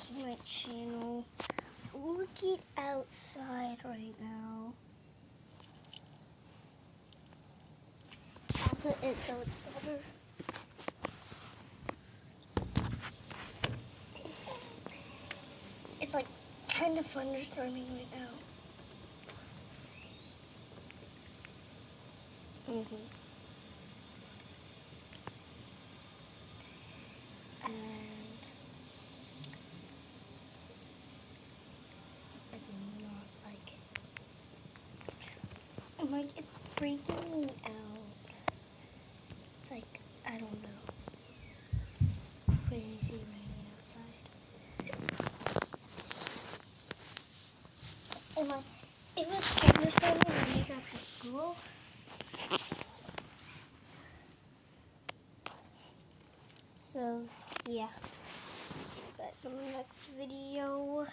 to my channel. Look it outside right now. I'll put it so it's better. It's like kind of thunderstorming right now. And I do not like it. Like, it's freaking me out. It's like, I don't know. Crazy raining outside. And like, it was thunderstorming when we got to school. So, yeah. See you guys in the next video.